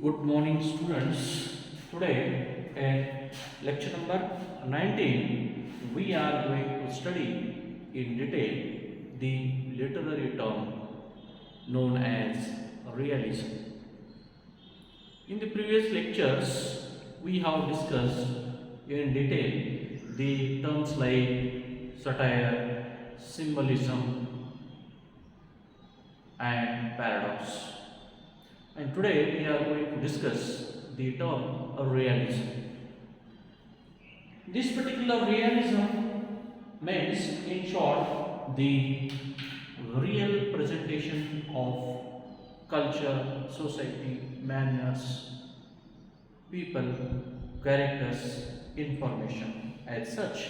Good morning, students. Today, in lecture number 19, we are going to study in detail the literary term known as realism. In the previous lectures, we have discussed in detail the terms like satire, symbolism, and paradox. And today we are going to discuss the term realism. This particular realism means, in short, the real presentation of culture, society, manners, people, characters, information as such.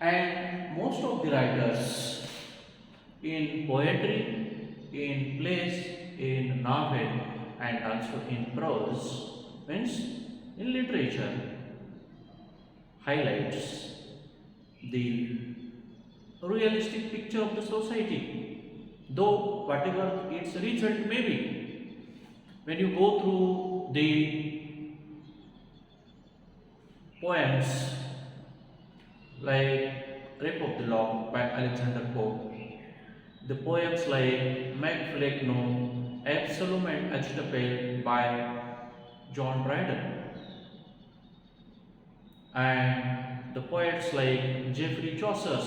And most of the writers in poetry, in plays, in novel, and also in prose, means in literature, highlights the realistic picture of the society, though whatever its result may be. When you go through the poems like Rape of the Lock by Alexander Pope, the poems like Macflegno, Absalom and Achitophel by John Dryden, and the poets like Geoffrey Chaucer,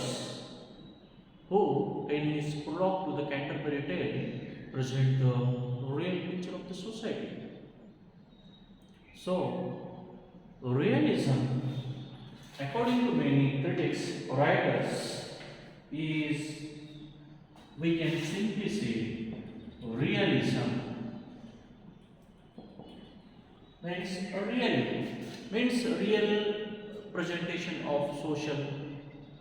who in his prologue to the Canterbury Tale present the real picture of the society. So, realism, according to many critics, writers, is, we can simply say, realism means real presentation of social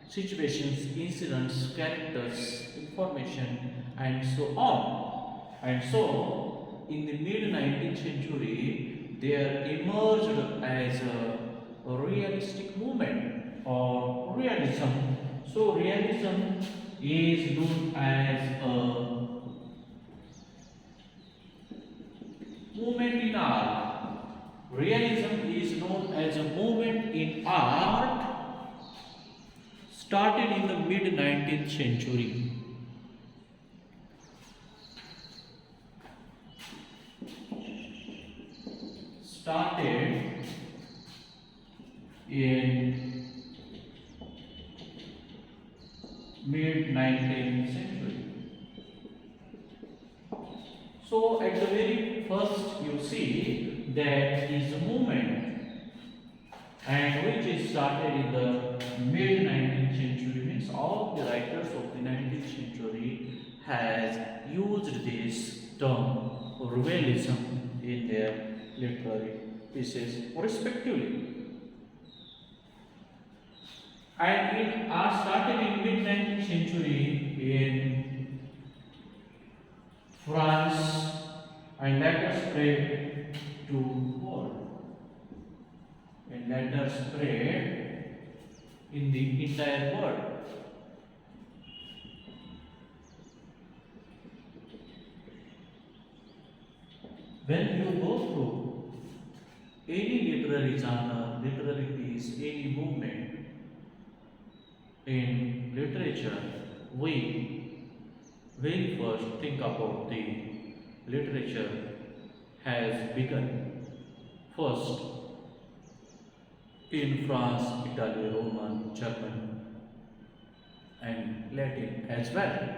situations, incidents, characters, information, and so on. And so, in the mid 19th century, there emerged as a realistic movement or realism. So, realism is known as a movement in art. Realism is known as a movement in art started in the mid 19th century. Started in mid 19th century. So at the very first you see that is a movement, and which is started in the mid 19th century, means all the writers of the 19th century has used this term realism in their literary pieces respectively. And it started in mid 19th century in France and later spread to world, and later spread in the entire world. When you go through any literary genre, literary piece, any movement in literature, we very first think about the literature has begun first in France, Italy, Roman, German, and Latin as well.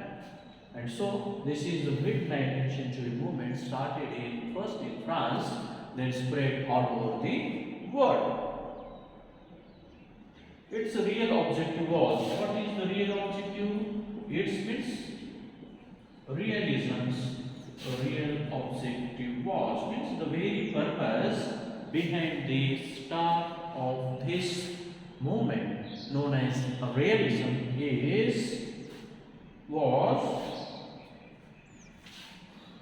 And so this is the mid 19th century movement, started in first in France, then spread all over the world. Its real objective was, what is the real objective? It means realism's real objective was, means the very purpose behind the start of this movement known as realism was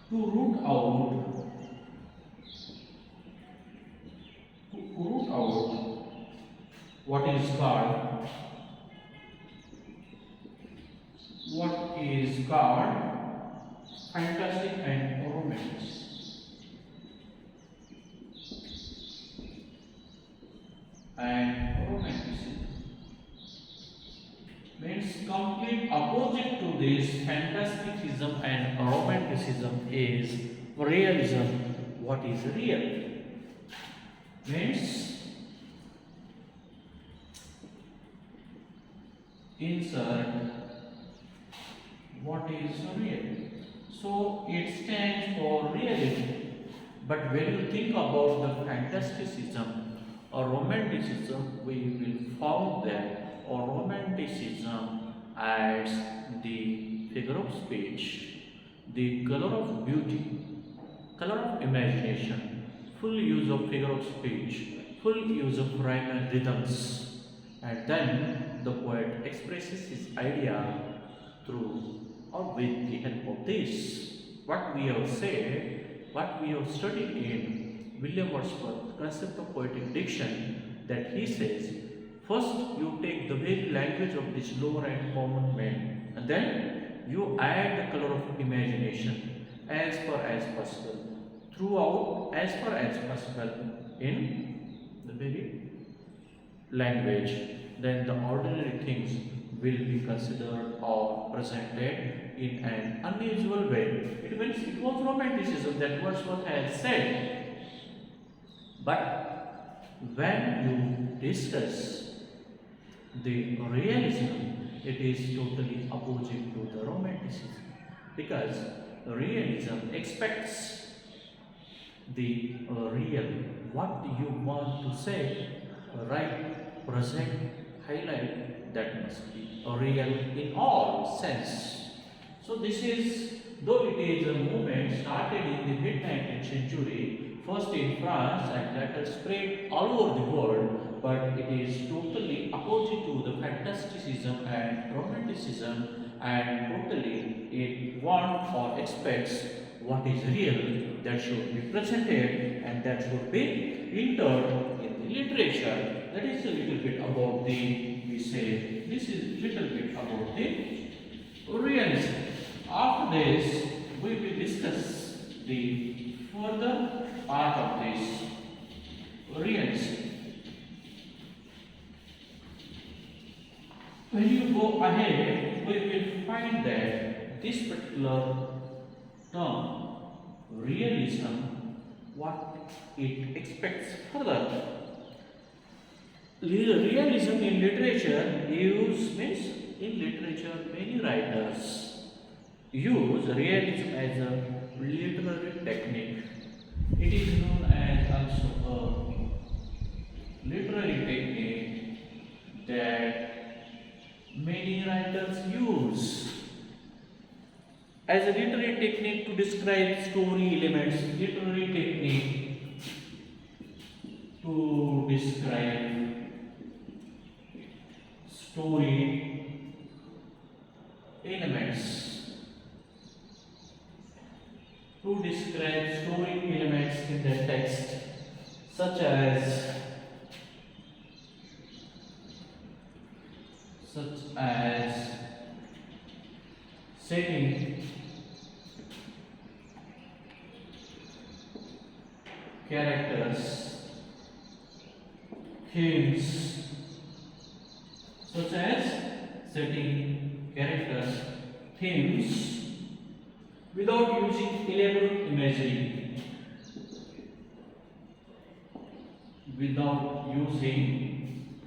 to root out what is called fantastic and romance. this fantasticism and romanticism is realism. What is real? Means insert what is real. So it stands for realism. But when you think about the fantasticism or romanticism, we will found that or romanticism adds the figure of speech, the color of beauty, color of imagination, full use of figure of speech, full use of rhyme and rhythms, and then the poet expresses his idea through or with the help of this. What we have said, what we have studied in William Wordsworth's concept of poetic diction, that he says, first you take the very language of this lower and common man, and then you add the color of imagination as far as possible, throughout as far as possible in the very language. Then the ordinary things will be considered or presented in an unusual way. It means it was romanticism that Wordsworth had said. But when you discuss the realism, it is totally opposite to the romanticism, because realism expects the real, what you want to say, right, present, highlight, that must be real in all sense. So this is, though it is a movement started in the mid-19th century, first in France and later spread all over the world, but it is totally opposite to the fantasticism and romanticism, and totally it wants or expects what is real, that should be presented and that should be entered in the literature. That is a little bit about the, we say, this is little bit about the realism. After this, we will discuss the further part of this realism. When you go ahead, we will find that this particular term, realism, what it expects further. Realism in literature means in literature many writers use realism as a literary technique. It is known as also a literary technique that many writers use as a literary technique to describe story elements, literary technique to describe story elements, to describe story elements in the text, such as setting, characters, themes, such as setting, characters, themes, without using elaborate imagery, without using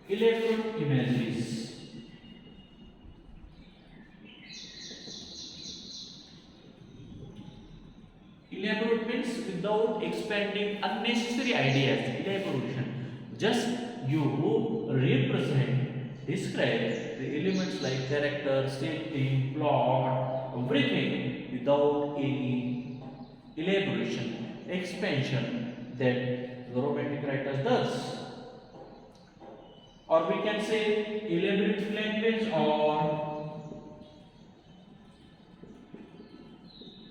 elaborate imageries. Elaborate means without expanding unnecessary ideas, elaboration. Just you represent, describe the elements like character, setting, plot, everything without any elaboration, expansion that the romantic writers does. Or we can say elaborate language or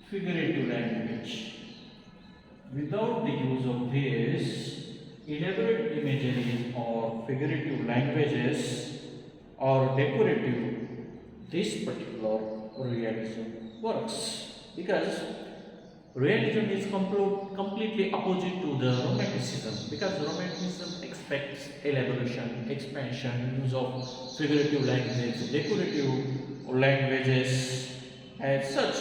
figurative language. Without the use of this elaborate imageries or figurative languages or decorative, this particular realism works, because Realism is completely opposite to the Romanticism, because Romanticism expects elaboration, expansion, use of figurative language, decorative languages as such.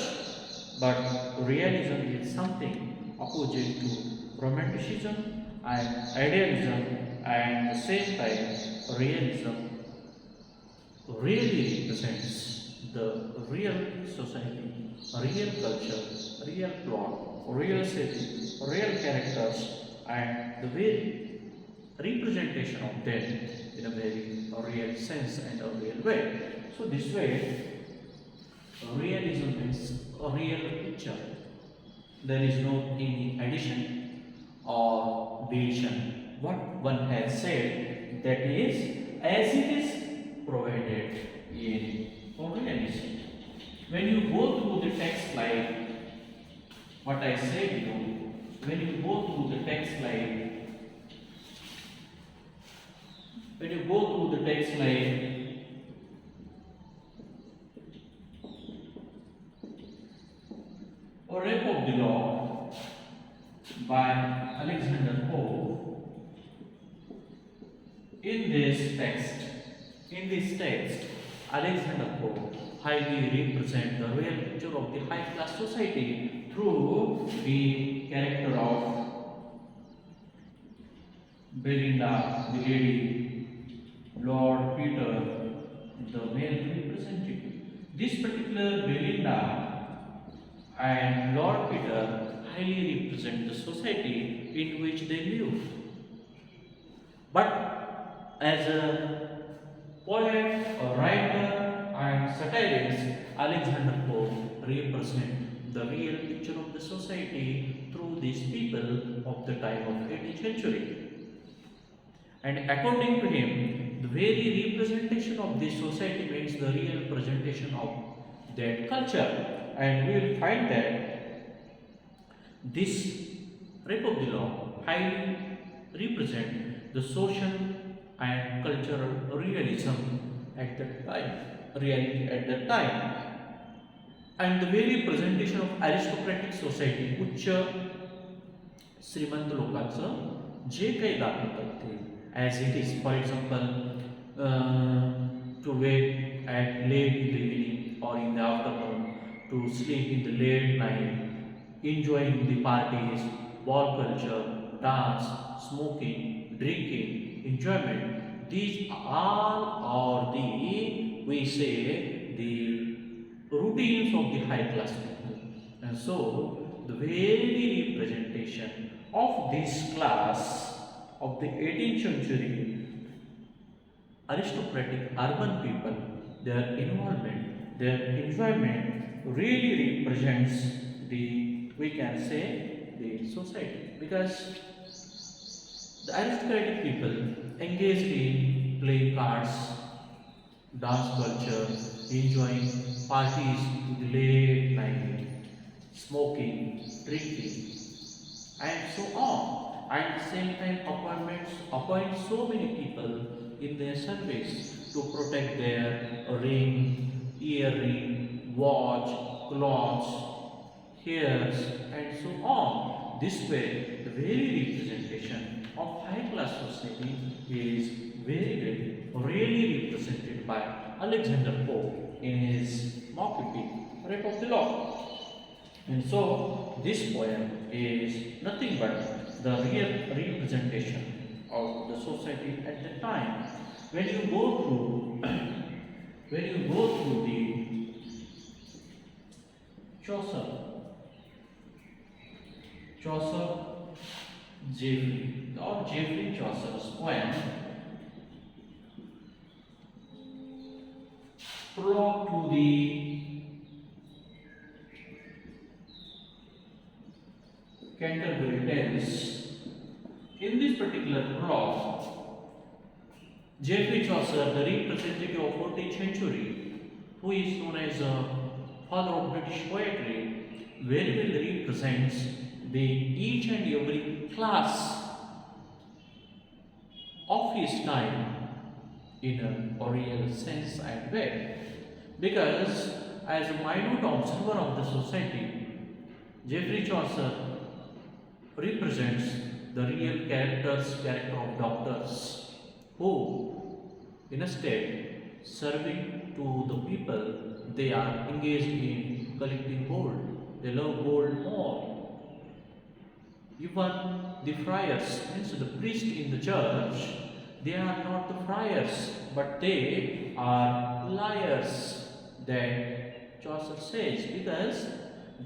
But Realism is something opposite to Romanticism and Idealism, and at the same time, Realism really represents the real society, real culture, real plot, real setting, real characters, and the very representation of them in a very real sense and a real way. So this way, realism is a real picture. There is no any addition or deletion. What one has said, that is as it is provided in realism. When you go through the text like what I said, when you go through the text like, when you go through the text like A Rape of the Law by Alexander Pope, in this text, Alexander Pope highly represents the real picture of the high class society through the character of Belinda, the lady, Lord Peter, the male representative. This particular Belinda and Lord Peter highly represent the society in which they live. But as a poet, a writer, and satirist, Alexander Pope represents the real picture of the society through these people of the time of 18th century. And according to him, the very representation of this society means the real presentation of that culture. And we will find that this Rape of the Law highly represent the social and cultural realism at that time, reality at that time, and the very presentation of aristocratic society, उच्च श्रीमंत लोकांचं जे काही दाखवतात ते as it is. For example, to wake at late in the evening or in the afternoon, to sleep in the late night, enjoying the parties, ball culture, dance, smoking, drinking, enjoyment. These all are the, we say, the routines of the high class people. And so, the very representation of this class of the 18th century aristocratic urban people, their involvement, their enjoyment really represents the, we can say, the society, because the aristocratic people engaged in playing cards, dance culture, enjoying parties in the late night, smoking, drinking, and so on. And at the same time, appoint so many people in their service to protect their ring, earring, watch, clothes, hairs, and so on. This way, the very representation of high class society is very really represented by Alexander Pope in his mock epic, Rape of the Law. And so, this poem is nothing but the real representation of the society at that time. When you go through, the Chaucer, Geoffrey Chaucer's poem, Prologue to the Canterbury Tales. In this particular prologue, Geoffrey Chaucer, the representative of 14th century, who is known as a father of British poetry, very well represents the each and every class of his time in a real sense and way. Because as a minute observer of the society, Geoffrey Chaucer represents the real character of doctors who, instead serving to the people, they are engaged in collecting gold. They love gold more. Even the friars, means the priest in the church, they are not the friars, but they are liars. That Chaucer says, because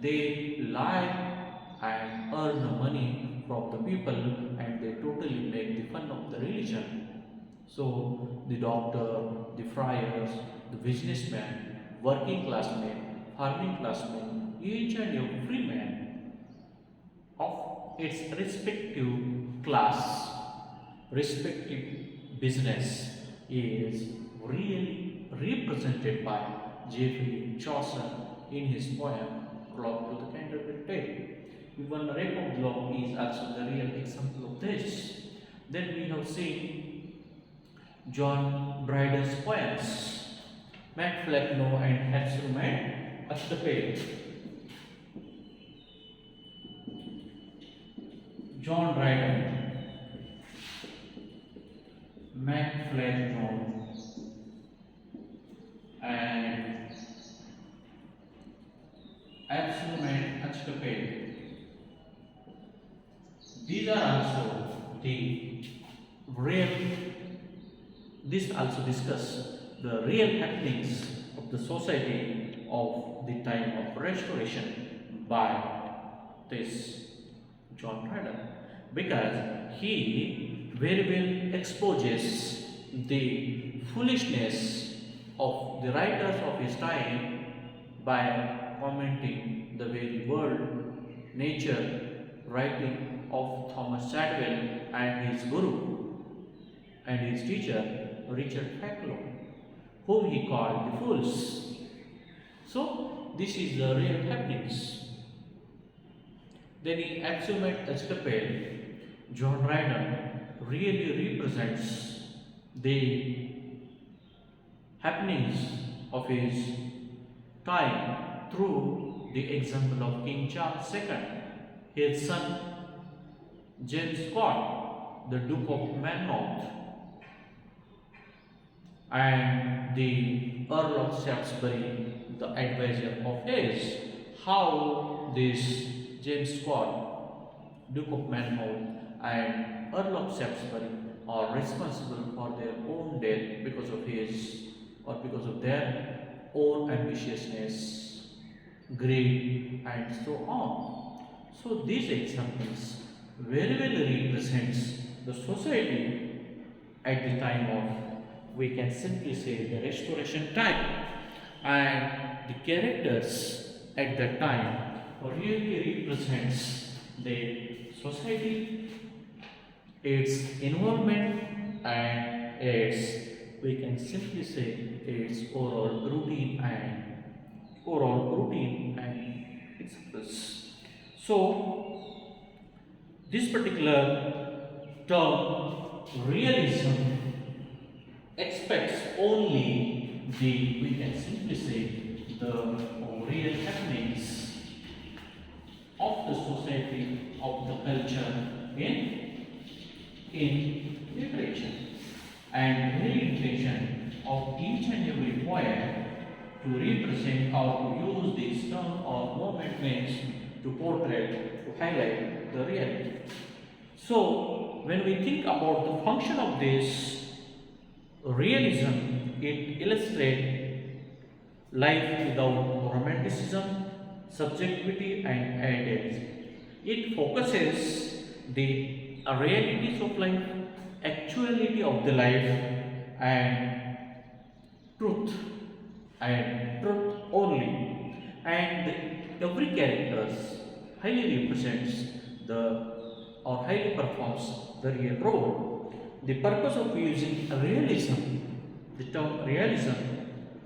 they lie and earn money from the people and they totally make the fun of the religion. So the doctor, the friars, the businessman, working class men, farming class men, each and every man of its respective class, respective business is really represented by Geoffrey Chaucer in his poem Clock to the Canterbury Tale. Even the Rape of the Lock is also the real example of this. Then we have seen John Dryden's poems, Mac Flecknoe and Hatchroom and Ashtapale. John Dryden, Mac Flecknoe and Hatchroom and Ashtapale. These are also the real, this also discuss the real happenings of the society of the time of Restoration by this John Dryden, because he very well exposes the foolishness of the writers of his time by commenting the very world, nature, writing of Thomas Shadwell and his guru and his teacher Richard Facklow, whom he called the fools. So this is the real happenings. Then in Absolute Estapade, John Dryden really represents the happenings of his time through the example of King Charles II, his son James Scott, the Duke of Monmouth, and the Earl of Shaftesbury, the advisor of his, how this James Scott, Duke of Monmouth, and Earl of Shaftesbury are responsible for their own death because of his or because of their own ambitiousness, greed, and so on. So these examples very well represents the society at the time of, we can simply say, the Restoration time, and the characters at that time really represents the society, its involvement, and its, we can simply say, its overall routine and examples. So this particular term realism expects only the, we can simply say, the real happenings of the society, of the culture in literature, and very intention of each and every poem to represent or to use this term or moment means to portray, to highlight the reality. So when we think about the function of this realism, it illustrates life without romanticism, subjectivity, and idealism. It focuses the realities of life, actuality of the life, and truth only. And every character highly represents the or highly performs the real role. The purpose of using realism, the term realism,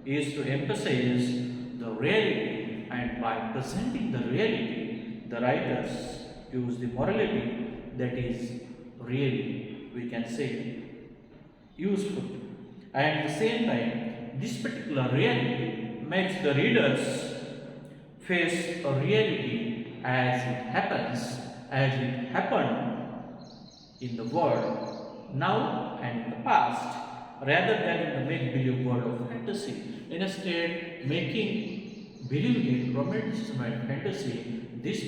is to emphasize the reality, and by presenting the reality, the writers use the morality that is really, we can say, useful. And at the same time, this particular reality makes the readers face a reality as it happens, as it happened in the world now and in the past, rather than in the make-believe world of fantasy. Instead, making believe in romanticism and fantasy, this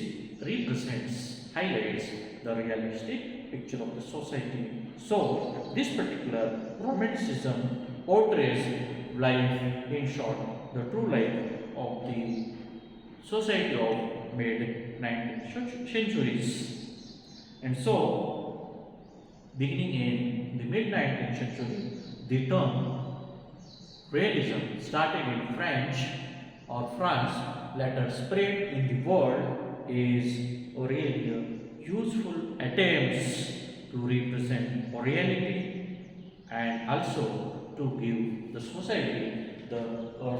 represents, highlights the realistic picture of the society. So, this particular romanticism portrays life, in short, the true life of the society of mid 19th centuries. And so, beginning in the mid 19th century, the term realism started in French or France, later spread in the world, is really useful attempts to represent reality and also to give the society the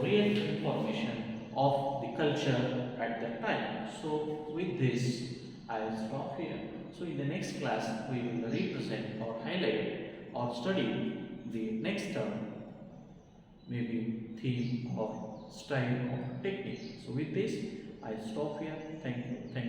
real information of the culture at that time. So, with this, I will stop here. So, in the next class, we will represent or highlight or study the next term, maybe theme or style or technique. So, with this, I stop here. Thank you. Thank you.